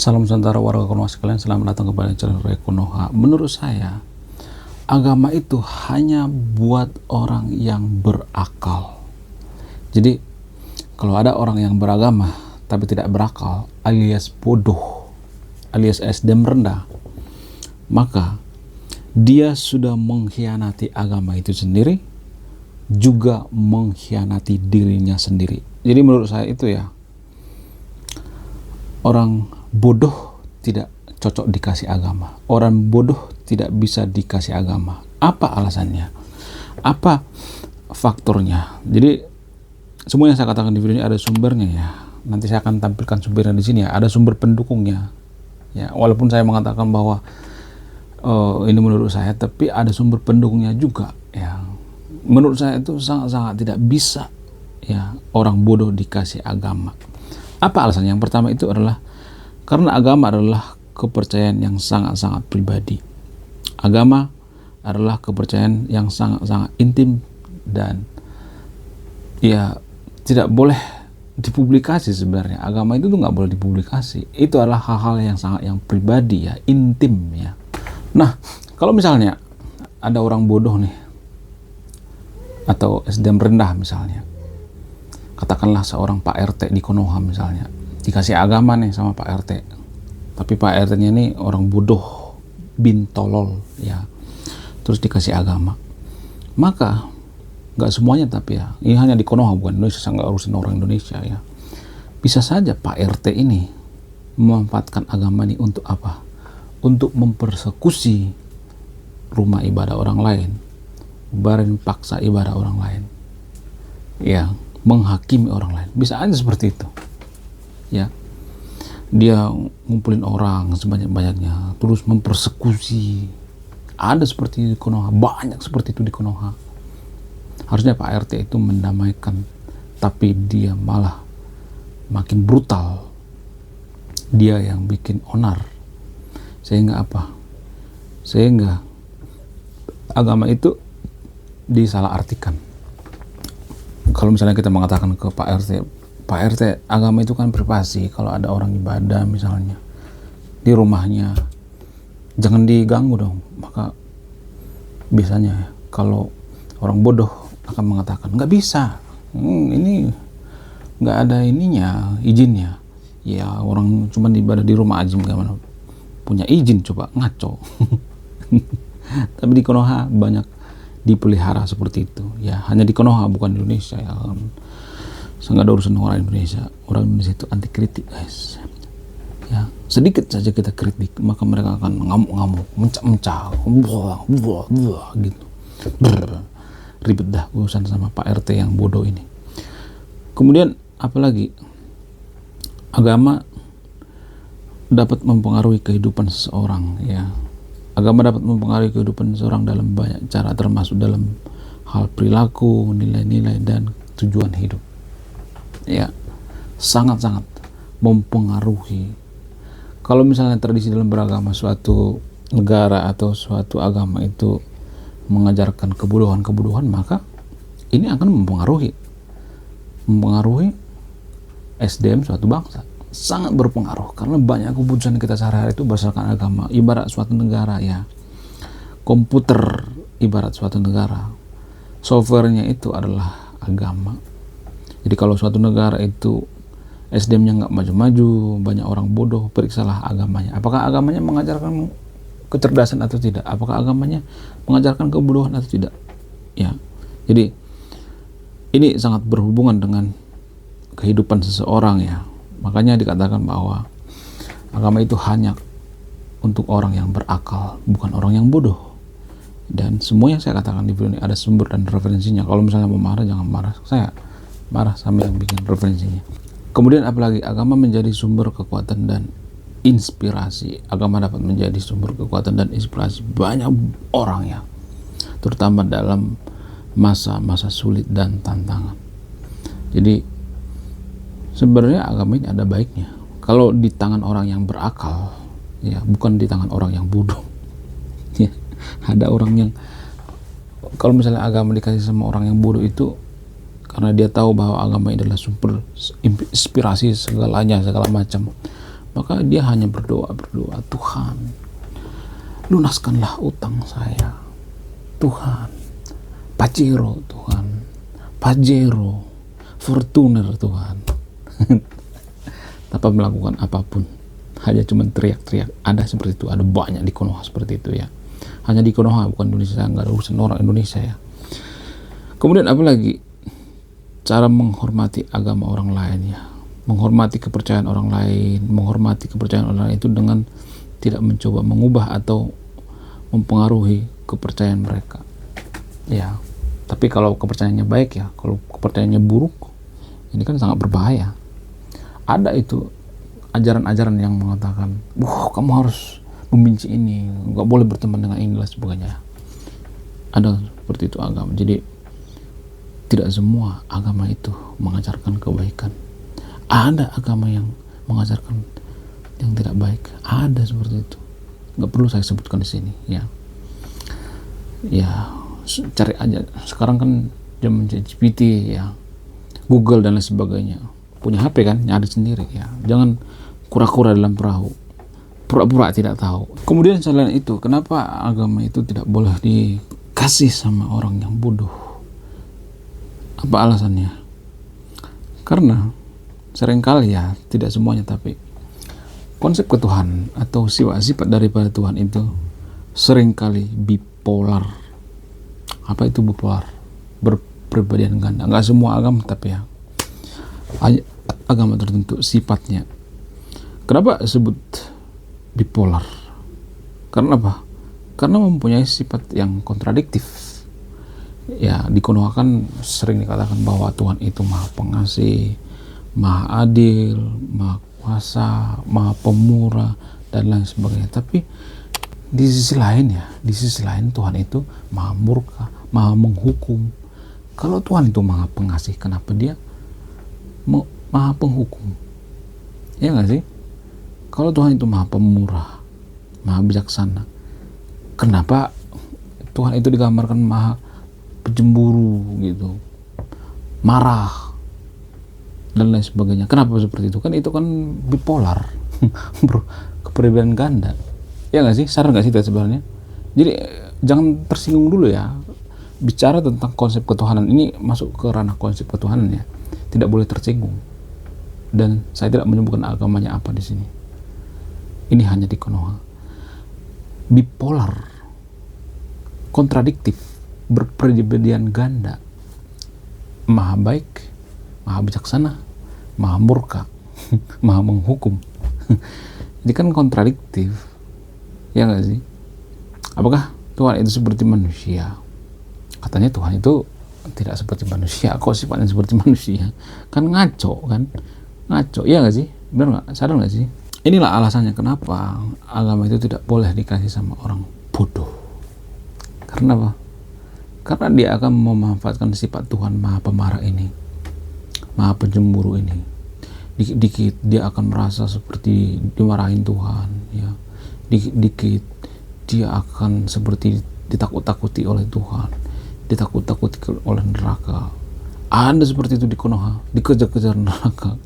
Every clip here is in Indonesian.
Salam Nusantara warga Konoha sekalian, selamat datang kembali channel Konoha. Menurut saya, agama itu hanya buat orang yang berakal. Jadi, kalau ada orang yang beragama tapi tidak berakal, alias bodoh, alias SDM rendah, maka dia sudah mengkhianati agama itu sendiri, juga mengkhianati dirinya sendiri. Jadi menurut saya itu ya, orang bodoh tidak cocok dikasih agama. Orang bodoh tidak bisa dikasih agama. Apa alasannya? Apa faktornya? Jadi semua yang saya katakan di video ini ada sumbernya ya. Nanti saya akan tampilkan sumbernya di sini ya. Ada sumber pendukungnya. Ya, walaupun saya mengatakan bahwa ini menurut saya, tapi ada sumber pendukungnya juga ya. Menurut saya itu sangat-sangat tidak bisa ya orang bodoh dikasih agama. Apa alasannya? Yang pertama itu adalah karena agama adalah kepercayaan yang sangat-sangat pribadi. Agama adalah kepercayaan yang sangat-sangat intim dan ya tidak boleh dipublikasi sebenarnya. Agama itu tuh nggak boleh dipublikasi. Itu adalah hal-hal yang sangat yang pribadi ya, intim ya. Nah, kalau misalnya ada orang bodoh nih atau SDM rendah misalnya, katakanlah seorang Pak RT di Konoha misalnya, dikasih agama nih sama Pak RT, tapi Pak RT-nya ini orang bodoh, bin tolol ya, terus dikasih agama, maka nggak semuanya, tapi ya ini hanya di Konoha bukan Indonesia, saya nggak urusin orang Indonesia ya, bisa saja Pak RT ini memanfaatkan agama ini untuk apa? Untuk mempersekusi rumah ibadah orang lain, barin paksa ibadah orang lain ya, menghakimi orang lain, bisa aja seperti itu ya. Dia ngumpulin orang sebanyak-banyaknya terus mempersekusi. Ada seperti di Konoha, banyak seperti itu di Konoha. Harusnya Pak RT itu mendamaikan, tapi dia malah makin brutal. Dia yang bikin onar, sehingga apa? Sehingga agama itu disalahartikan. Kalau misalnya kita mengatakan ke Pak RT, agama itu kan privasi. Kalau ada orang ibadah misalnya di rumahnya, jangan diganggu dong. Maka biasanya ya, kalau orang bodoh akan mengatakan nggak bisa, ini nggak ada ininya, izinnya. Ya orang cuma ibadah di rumah aja, gimana punya izin, coba ngaco. Tapi di Konoha banyak dipelihara seperti itu ya, hanya di Konoha bukan di Indonesia ya. Saya nggak ada urusan orang Indonesia. Orang Indonesia itu anti kritik guys ya, sedikit saja kita kritik maka mereka akan ngamuk-ngamuk, mencak-mencak, buah gitu. Ribet dah urusan sama Pak RT yang bodoh ini. Kemudian apalagi, agama dapat mempengaruhi kehidupan seseorang ya. Agama dapat mempengaruhi kehidupan seseorang dalam banyak cara, termasuk dalam hal perilaku, nilai-nilai, dan tujuan hidup ya, sangat-sangat mempengaruhi. Kalau misalnya tradisi dalam beragama suatu negara atau suatu agama itu mengajarkan kebodohan-kebodohan, maka ini akan mempengaruhi SDM suatu bangsa. Sangat berpengaruh, karena banyak keputusan kita sehari-hari itu berdasarkan agama. Ibarat suatu negara ya, komputer ibarat suatu negara, softwarenya itu adalah agama. Jadi kalau suatu negara itu SDM-nya nggak maju-maju, banyak orang bodoh, periksalah agamanya. Apakah agamanya mengajarkan kecerdasan atau tidak? Apakah agamanya mengajarkan kebodohan atau tidak? Ya, jadi ini sangat berhubungan dengan kehidupan seseorang ya. Makanya dikatakan bahwa agama itu hanya untuk orang yang berakal, bukan orang yang bodoh. Dan semua yang saya katakan di video ini ada sumber dan referensinya. Kalau misalnya mau marah, jangan marah. Saya marah sama yang bikin referensinya. Kemudian apalagi, agama menjadi sumber kekuatan dan inspirasi. Agama dapat menjadi sumber kekuatan dan inspirasi banyak orang ya, terutama dalam masa-masa sulit dan tantangan. Jadi sebenarnya agama ini ada baiknya kalau di tangan orang yang berakal ya, bukan di tangan orang yang bodoh ya. Ada orang yang kalau misalnya agama dikasih sama orang yang bodoh itu karena dia tahu bahwa agama ini adalah sumber inspirasi segalanya, segala macam, Maka dia hanya berdoa, Tuhan, lunaskanlah utang saya. Tuhan, Pajero Tuhan, Pajero, Fortuner Tuhan. Tanpa melakukan apapun, hanya cuma teriak-teriak. Ada seperti itu, ada banyak di Konoha seperti itu ya. Hanya di Konoha, bukan Indonesia, nggak ada urusan orang Indonesia ya. Kemudian apalagi cara menghormati agama orang lain ya, menghormati kepercayaan orang lain, menghormati kepercayaan orang lain itu dengan tidak mencoba mengubah atau mempengaruhi kepercayaan mereka ya. Tapi kalau kepercayaannya baik ya, kalau kepercayaannya buruk, ini kan sangat berbahaya. Ada itu ajaran-ajaran yang mengatakan, kamu harus membenci ini, nggak boleh berteman dengan ini dan sebagainya. Ada seperti itu agama. Jadi tidak semua agama itu mengajarkan kebaikan. Ada agama yang mengajarkan yang tidak baik. Ada seperti itu. Nggak perlu saya sebutkan di sini ya. Ya, cari aja. Sekarang kan zaman GPT ya, Google dan lain sebagainya. Punya HP kan, nyari sendiri ya. Jangan kura-kura dalam perahu, pura-pura tidak tahu. Kemudian selain itu, kenapa agama itu tidak boleh dikasih sama orang yang bodoh? Apa alasannya? Karena seringkali ya, tidak semuanya, tapi konsep ketuhanan atau sifat daripada Tuhan itu seringkali bipolar. Apa itu bipolar? Berperbedaan ganda. Nggak semua agama, tapi ya agama tertentu sifatnya. Kenapa sebut bipolar? Karena apa? Karena mempunyai sifat yang kontradiktif. Ya, di Konoha kan sering dikatakan bahwa Tuhan itu Maha Pengasih, Maha Adil, Maha Kuasa, Maha Pemurah dan lain sebagainya. Tapi di sisi lain ya, di sisi lain Tuhan itu Maha Murka, Maha Menghukum. Kalau Tuhan itu Maha Pengasih, kenapa dia Maha Penghukum? Ya nggak sih? Kalau Tuhan itu Maha Pemurah, Maha Bijaksana, kenapa Tuhan itu digambarkan Maha Pecemburu gitu, marah dan lain sebagainya? Kenapa seperti itu? Kan itu kan bipolar. Bro, kepribadian ganda. Ya nggak sih? Sadar nggak sih itu sebenarnya? Jadi jangan tersinggung dulu ya. Bicara tentang konsep ketuhanan ini masuk ke ranah konsep ketuhanan ya. Tidak boleh tersinggung. Dan saya tidak menyebutkan agamanya apa di sini. Ini hanya di Konoha. Bipolar, kontradiktif, berperbedaan ganda, Maha baik, Maha bijaksana, Maha murka, Maha menghukum. Ini kan kontradiktif, ya nggak sih? Apakah Tuhan itu seperti manusia? Katanya Tuhan itu tidak seperti manusia. Kok sifatnya seperti manusia? Kan ngaco kan? Ngaco, ya nggak sih? Benar nggak? Sadar nggak sih? Inilah alasannya kenapa agama itu tidak boleh dikasih sama orang bodoh. Karena apa? Karena dia akan memanfaatkan sifat Tuhan Maha Pemarah ini, Maha Pencemburu ini. Dikit-dikit dia akan merasa seperti dimarahin Tuhan ya. Dikit-dikit dia akan seperti ditakut-takuti oleh Tuhan, ditakut-takuti oleh neraka. Ada seperti itu di Konoha, dikejar-kejar neraka.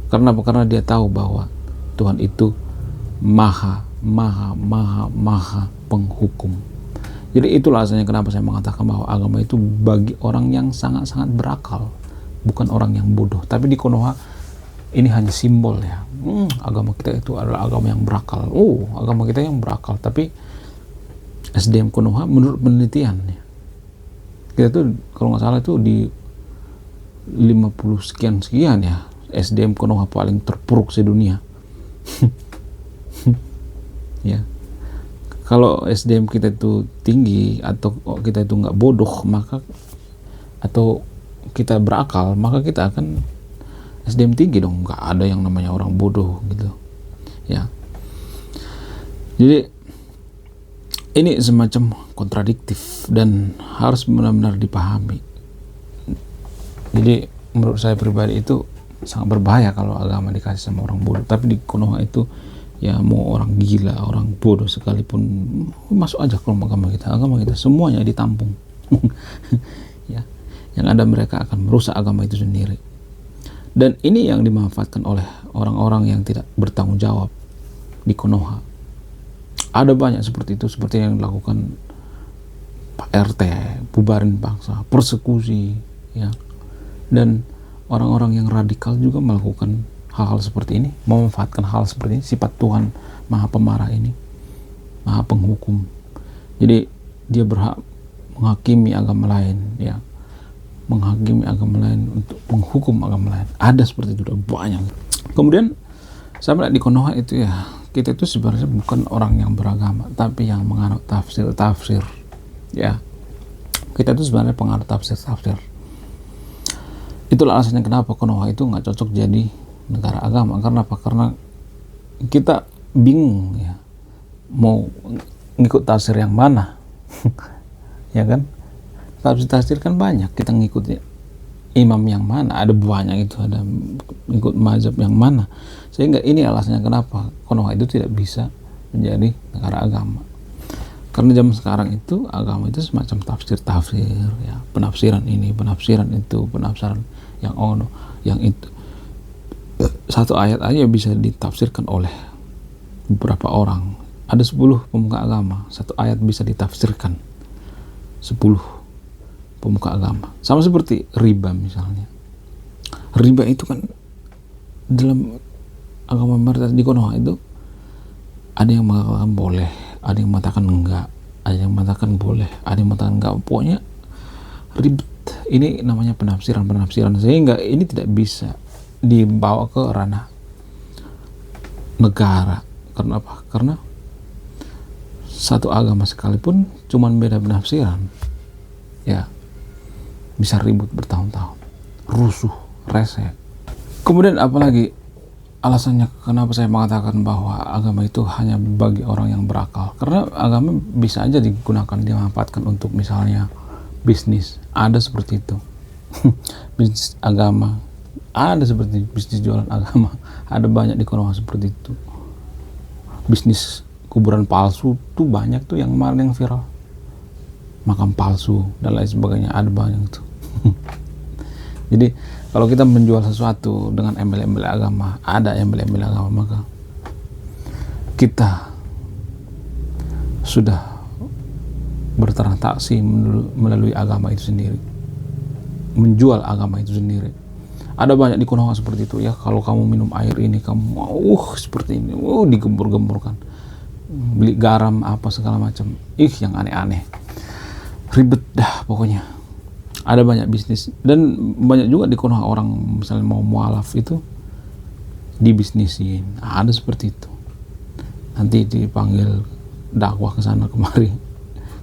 Karena apa? Karena dia tahu bahwa Tuhan itu maha penghukum. Jadi itulah alasannya kenapa saya mengatakan bahwa agama itu bagi orang yang sangat-sangat berakal, bukan orang yang bodoh. Tapi di Konoha ini hanya simbol ya. Agama kita itu adalah agama yang berakal. Agama kita yang berakal. Tapi SDM Konoha menurut penelitian ya, kita tuh kalau nggak salah itu di 50 sekian ya, SDM Konoha paling terpuruk sedunia. Ya, kalau SDM kita itu tinggi atau kita itu nggak bodoh, maka atau kita berakal, maka kita akan SDM tinggi dong. Nggak ada yang namanya orang bodoh gitu ya. Jadi ini semacam kontradiktif dan harus benar-benar dipahami. Jadi menurut saya pribadi itu sangat berbahaya kalau agama dikasih sama orang bodoh. Tapi di Konoha itu ya mau orang gila, orang bodoh sekalipun masuk aja ke agama kita. Agama kita semuanya ditampung. Ya, yang ada mereka akan merusak agama itu sendiri. Dan ini yang dimanfaatkan oleh orang-orang yang tidak bertanggung jawab di Konoha. Ada banyak seperti itu, seperti yang dilakukan Pak RT, bubarin bangsa, persekusi, ya. Dan orang-orang yang radikal juga melakukan hal-hal seperti ini, memanfaatkan hal seperti ini, sifat Tuhan Maha Pemarah ini, Maha Penghukum. Jadi dia berhak menghakimi agama lain, ya, menghakimi agama lain untuk menghukum agama lain. Ada seperti itu, banyak. Kemudian saya melihat di Konoha itu, ya, kita itu sebenarnya bukan orang yang beragama, tapi yang menganut tafsir, ya. Kita itu sebenarnya penganut tafsir. Itulah alasannya kenapa Konoha itu nggak cocok jadi negara agama. Karena apa? Karena kita bingung, ya, mau ngikut tafsir yang mana. Ya kan, tafsir kan banyak, kita ngikutin imam yang mana, ada banyak itu, ada ikut mazhab yang mana, sehingga ini alasannya kenapa Konoha itu tidak bisa menjadi negara agama. Karena zaman sekarang itu agama itu semacam tafsir, ya, penafsiran ini, penafsiran itu, penafsiran yang ono, yang itu. Satu ayat aja bisa ditafsirkan oleh beberapa orang. Ada 10 pemuka agama, satu ayat bisa ditafsirkan 10 pemuka agama. Sama seperti riba misalnya. Riba itu kan dalam agama mayoritas di Konoha itu ada yang mengatakan boleh, ada yang mengatakan enggak, ada yang mengatakan boleh, ada yang mengatakan enggak. Pokoknya ribet. Ini namanya penafsiran, sehingga ini tidak bisa dibawa ke ranah negara. Karena apa? Karena satu agama sekalipun cuman beda penafsiran, ya, bisa ribut bertahun-tahun, rusuh, rese. Kemudian apalagi alasannya kenapa saya mengatakan bahwa agama itu hanya bagi orang yang berakal? Karena agama bisa aja digunakan, dimanfaatkan untuk misalnya bisnis. Ada seperti itu. Bisnis agama, ada seperti bisnis jualan agama. Ada banyak di Konoha seperti itu. Bisnis kuburan palsu tuh banyak tuh, yang kemarin yang viral, makam palsu dan lain sebagainya, ada banyak tuh. Jadi kalau kita menjual sesuatu dengan embel-embel agama, ada embel-embel agama, maka kita sudah bertransaksi melalui agama itu sendiri, menjual agama itu sendiri. Ada banyak di Konoha seperti itu, ya. Kalau kamu minum air ini, kamu mau seperti ini, digembur-gemburkan, beli garam apa segala macam, yang aneh-aneh, ribet dah pokoknya. Ada banyak bisnis, dan banyak juga di Konoha orang misalnya mau mualaf itu dibisnisin. Ada seperti itu, nanti dipanggil dakwah ke sana kemari,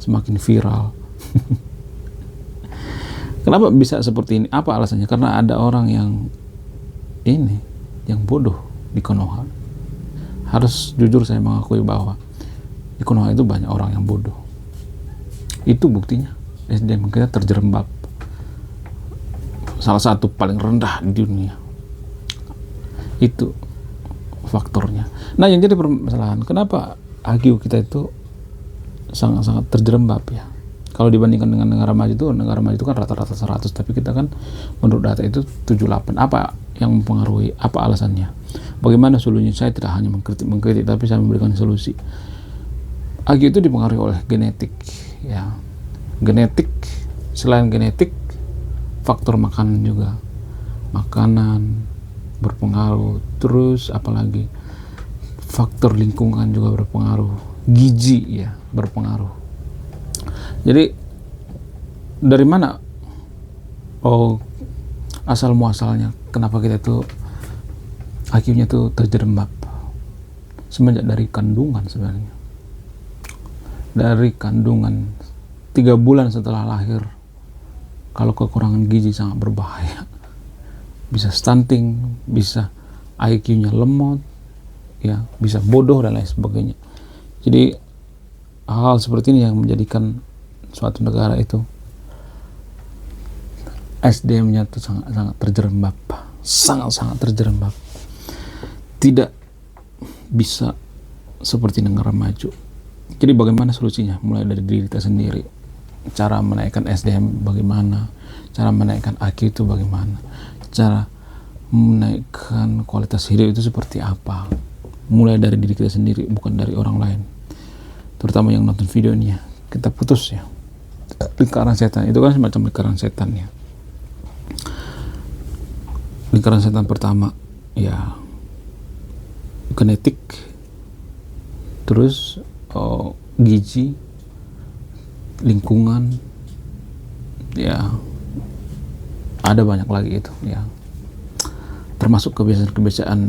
semakin viral. Kenapa bisa seperti ini? Apa alasannya? Karena ada orang yang bodoh di Konoha. Harus jujur saya mengakui bahwa di Konoha itu banyak orang yang bodoh. Itu buktinya SDM kita terjerembab, salah satu paling rendah di dunia. Itu faktornya. Nah, yang jadi permasalahan, kenapa IQ kita itu sangat-sangat terjerembab, ya? Kalau dibandingkan dengan negara maju itu kan rata-rata 100, tapi kita kan menurut data itu 78. Apa yang mempengaruhi? Apa alasannya? Bagaimana solusinya? Saya tidak hanya mengkritik, tapi saya memberikan solusi. IQ itu dipengaruhi oleh genetik, ya. Genetik, selain genetik, faktor makanan juga. Makanan berpengaruh, terus apalagi faktor lingkungan juga berpengaruh, gizi, ya, berpengaruh. Jadi dari mana asal muasalnya kenapa kita itu IQ-nya tuh terjerembab? Semenjak dari kandungan sebenarnya. Dari kandungan 3 bulan setelah lahir, kalau kekurangan gizi sangat berbahaya. Bisa stunting, bisa IQ-nya lemot, ya, bisa bodoh dan lain sebagainya. Jadi hal seperti ini yang menjadikan suatu negara itu SDM-nya itu sangat terjerembab, sangat terjerembab, tidak bisa seperti negara maju. Jadi bagaimana solusinya? Mulai dari diri kita sendiri. Cara menaikkan SDM bagaimana? Cara menaikkan IQ itu bagaimana? Cara menaikkan kualitas hidup itu seperti apa. Mulai dari diri kita sendiri, bukan dari orang lain. Terutama yang nonton video ini ya, kita putus ya lingkaran setan. Itu kan semacam lingkaran setan ya. Lingkaran setan pertama ya genetik, terus gizi, lingkungan, ya ada banyak lagi itu ya, termasuk kebiasaan-kebiasaan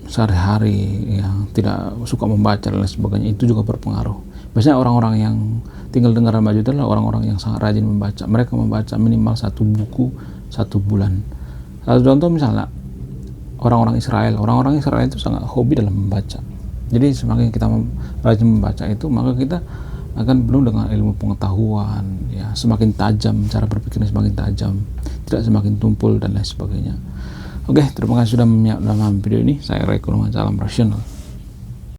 sehari-hari yang tidak suka membaca dan lain sebagainya, itu juga berpengaruh. Biasanya orang-orang yang tinggal dengaran baju itu adalah orang-orang yang sangat rajin membaca. Mereka membaca minimal 1 buku 1 bulan. Satu contoh misalnya orang-orang Israel itu sangat hobi dalam membaca. Jadi semakin kita rajin membaca itu, maka kita akan penuh dengan ilmu pengetahuan ya, semakin tajam, cara berpikirnya semakin tajam, tidak semakin tumpul dan lain sebagainya. Oke, terima kasih sudah menyimak dalam video ini. Saya Ray Kurniawan, salam rasional.